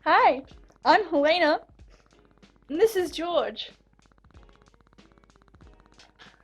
Hi, I'm Helena, and this is George.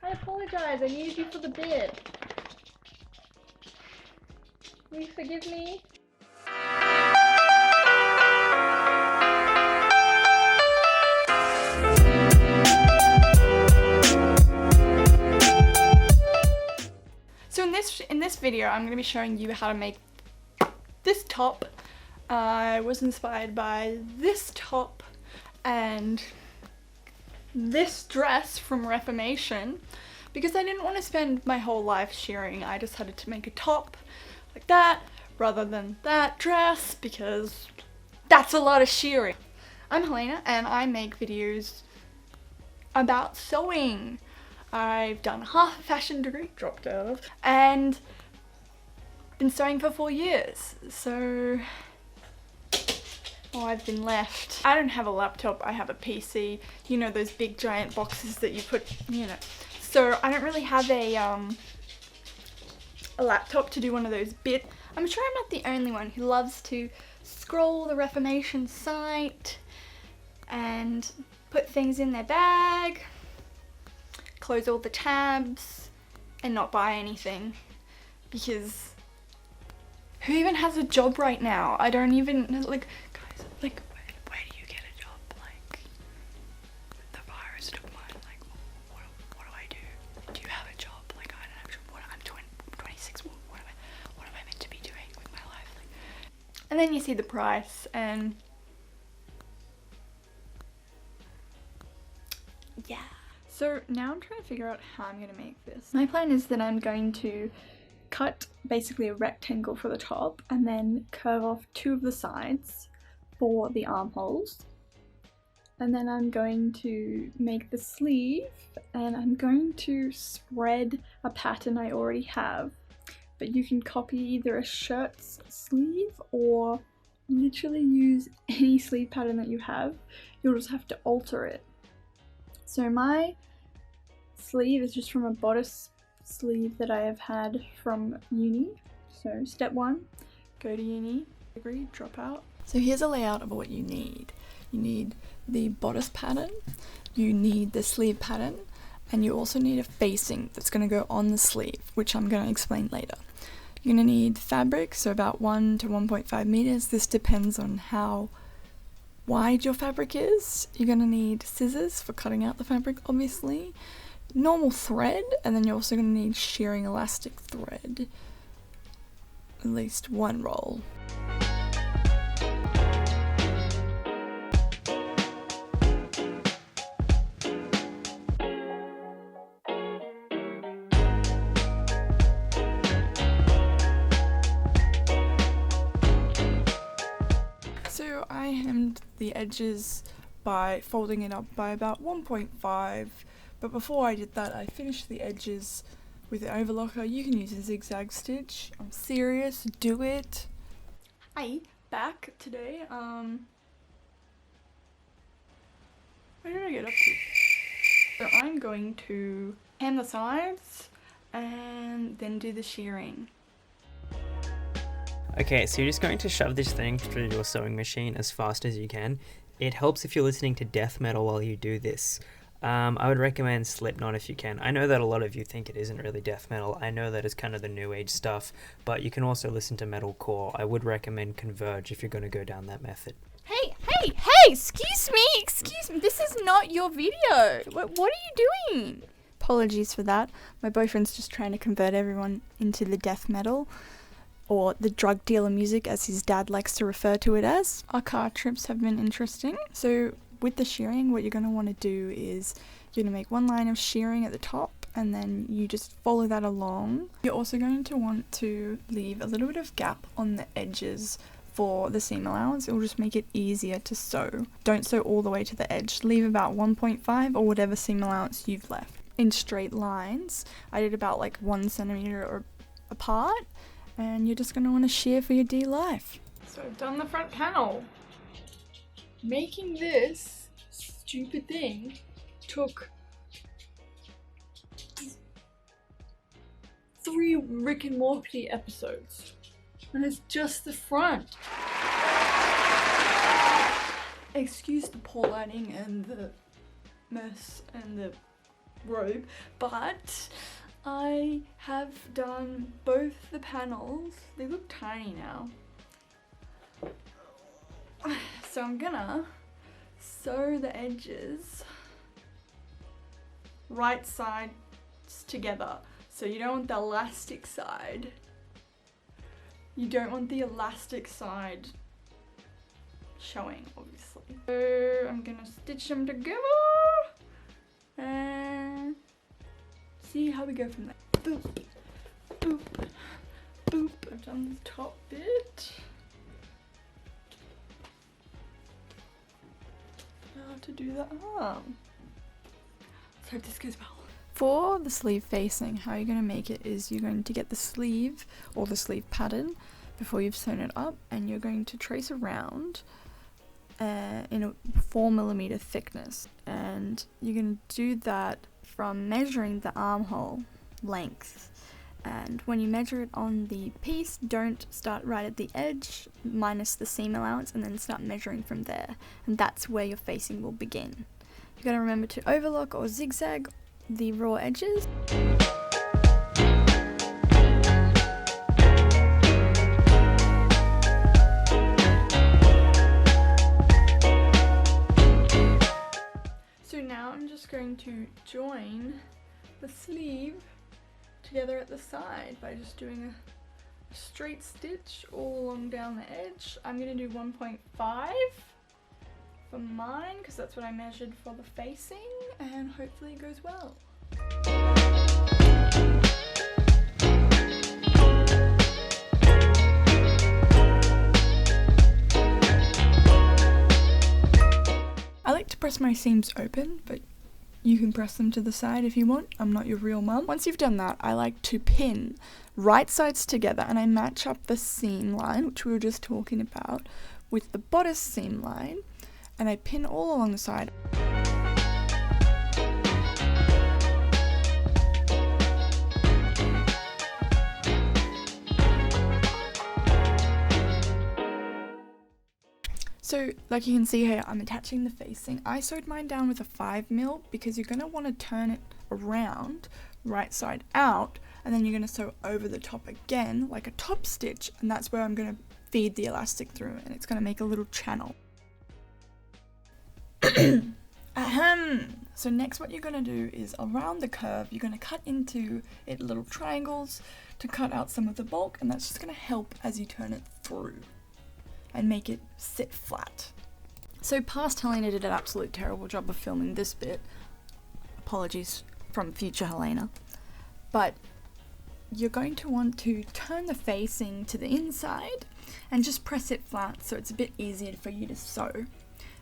I apologize, I needed you for the bit. Will you forgive me? So in this video, I'm going to be showing you how to make this top. I was inspired by this top and this dress from Reformation because I didn't want to spend my whole life shearing. I decided to make a top like that rather than that dress because that's a lot of shearing. I'm Helena and I make videos about sewing. I've done half a fashion degree, dropped out of, and been sewing for 4 years, so I've been left. I don't have a laptop, I have a PC, you know, those big giant boxes that you put, you know. So I don't really have a laptop to do one of those bits. I'm sure I'm not the only one who loves to scroll the Reformation site and put things in their bag, close all the tabs, and not buy anything. Because who even has a job right now? I don't even, like, guys, like, where do you get a job? Like, the virus took mine, like, what do I do? Do you have a job? Like, I don't know, I'm 26, what am I meant to be doing with my life? Like, and then you see the price, and yeah. So now I'm trying to figure out how I'm gonna make this. My plan is that I'm going to cut basically a rectangle for the top and then curve off 2 of the sides for the armholes. And then I'm going to make the sleeve and I'm going to spread a pattern I already have. But you can copy either a shirt's sleeve or literally use any sleeve pattern that you have. You'll just have to alter it. So my sleeve is just from a bodice sleeve that I have had from uni. So step 1, go to uni, degree, drop out. So here's a layout of what you need. You need the bodice pattern, you need the sleeve pattern, and you also need a facing that's going to go on the sleeve, which I'm going to explain later. You're going to need fabric, so about 1 to 1.5 meters. This depends on how wide your fabric is. You're going to need scissors for cutting out the fabric, obviously. Normal thread, and then you're also going to need shearing elastic thread, at least 1 roll. So I hemmed the edges by folding it up by about 1.5. But before I did that, I finished the edges with an overlocker. You can use a zigzag stitch. I'm serious, do it. Hi, back today. Where did I get up to? So I'm going to hem the sides and then do the shearing. Okay, so you're just going to shove this thing through your sewing machine as fast as you can. It helps if you're listening to death metal while you do this. I would recommend Slipknot if you can. I know that a lot of you think it isn't really death metal. I know that it's kind of the new age stuff, but you can also listen to metalcore. I would recommend Converge if you're going to go down that method. Hey, excuse me, this is not your video. What are you doing? Apologies for that. My boyfriend's just trying to convert everyone into the death metal, or the drug dealer music as his dad likes to refer to it as. Our car trips have been interesting. So with the shearing, what you're going to want to do is you're going to make 1 line of shearing at the top and then you just follow that along. You're also going to want to leave a little bit of gap on the edges for the seam allowance. It will just make it easier to sew. Don't sew all the way to the edge. Leave about 1.5 or whatever seam allowance you've left. In straight lines, I did about like 1 centimeter or apart, and you're just going to want to shear for your dear life. So I've done the front panel. Making this stupid thing took 3 Rick and Morty episodes, and it's just the front. excuse the poor lighting and the mess and the robe, but I have done both the panels. They look tiny now. So I'm gonna sew the edges right sides together. So you don't want the elastic side. You don't want the elastic side showing, obviously. So I'm gonna stitch them together and see how we go from there. Boop, boop, boop. I've done the top bit. Now to do the arm. Let's hope this goes well. For the sleeve facing, how you're going to make it is you're going to get the sleeve or the sleeve pattern before you've sewn it up, and you're going to trace around in a 4mm thickness, and you're going to do that from measuring the armhole length. And when you measure it on the piece, don't start right at the edge minus the seam allowance and then start measuring from there, and that's where your facing will begin. You've got to remember to overlock or zigzag the raw edges. So now I'm just going to join the sleeve together at the side by just doing a straight stitch all along down the edge. I'm going to do 1.5 for mine because that's what I measured for the facing, and hopefully it goes well. I like to press my seams open, but you can press them to the side if you want. I'm not your real mum. Once you've done that, I like to pin right sides together, and I match up the seam line, which we were just talking about, with the bodice seam line, and I pin all along the side. So, like you can see here, I'm attaching the facing. I sewed mine down with a 5mm because you're going to want to turn it around, right side out, and then you're going to sew over the top again, like a top stitch, and that's where I'm going to feed the elastic through, and it's going to make a little channel. So next what you're going to do is around the curve, you're going to cut into it little triangles to cut out some of the bulk, and that's just going to help as you turn it through and make it sit flat. So past Helena did an absolute terrible job of filming this bit. Apologies from future Helena. But you're going to want to turn the facing to the inside and just press it flat so it's a bit easier for you to sew.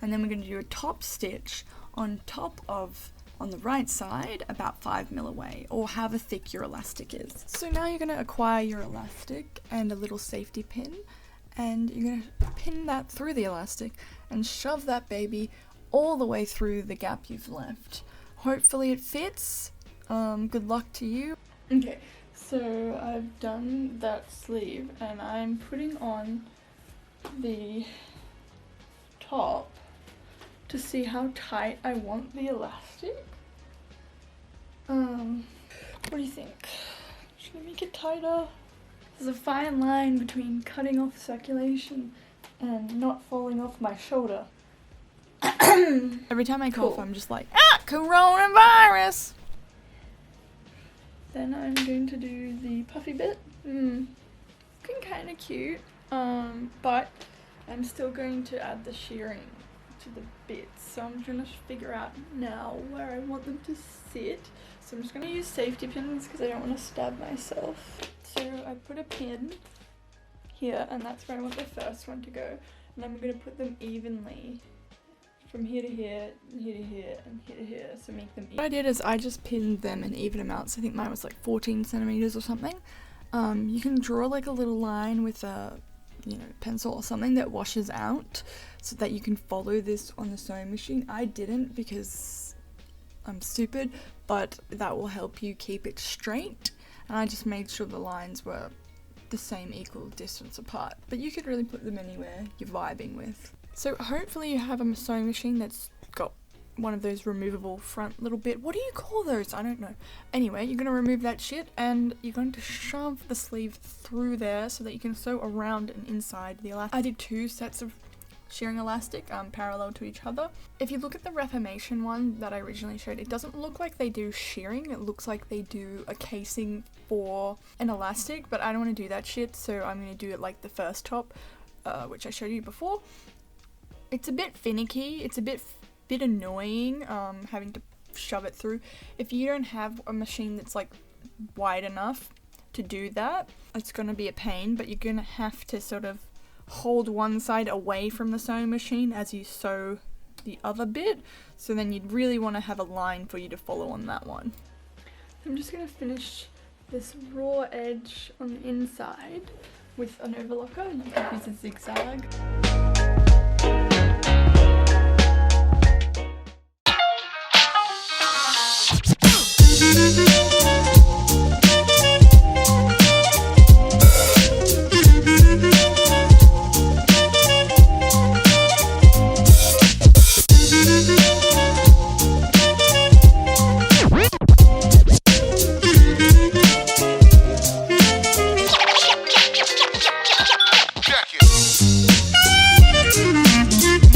And then we're going to do a top stitch on top of, on the right side, about 5mm away, or however thick your elastic is. So now you're going to acquire your elastic and a little safety pin, and you're going to pin that through the elastic and shove that baby all the way through the gap you've left. Hopefully it fits. Good luck to you. Okay, so I've done that sleeve and I'm putting on the top to see how tight I want the elastic. What do you think? Should I make it tighter? There's a fine line between cutting off circulation and not falling off my shoulder. Every time I cough, I'm just like, coronavirus! Then I'm going to do the puffy bit. Looking kind of cute, but I'm still going to add the shearing to the bits. So I'm trying to figure out now where I want them to sit. So I'm just going to use safety pins because I don't want to stab myself. So I put a pin here, and that's where I want the first one to go. And I'm going to put them evenly from here to here, and here to here, and here to here, so make them even. What I did is I just pinned them in even amounts. I think mine was like 14 centimeters or something. You can draw like a little line with a pencil or something that washes out so that you can follow this on the sewing machine. I didn't because I'm stupid, but that will help you keep it straight. And I just made sure the lines were the same equal distance apart. But you could really put them anywhere you're vibing with. So hopefully you have a sewing machine that's got one of those removable front little bit. What do you call those? I don't know. Anyway, you're going to remove that shit and you're going to shove the sleeve through there so that you can sew around and inside the elastic. I did 2 sets of shearing elastic parallel to each other. If you look at the Reformation one that I originally showed, it doesn't look like they do shearing. It looks like they do a casing for an elastic, but I don't want to do that shit, so I'm going to do it like the first top, which I showed you before. It's a bit finicky. It's a bit annoying having to shove it through. If you don't have a machine that's like wide enough to do that, it's going to be a pain, but you're going to have to sort of hold one side away from the sewing machine as you sew the other bit, so then you'd really want to have a line for you to follow on that one. I'm just going to finish this raw edge on the inside with an overlocker. You can use a zigzag.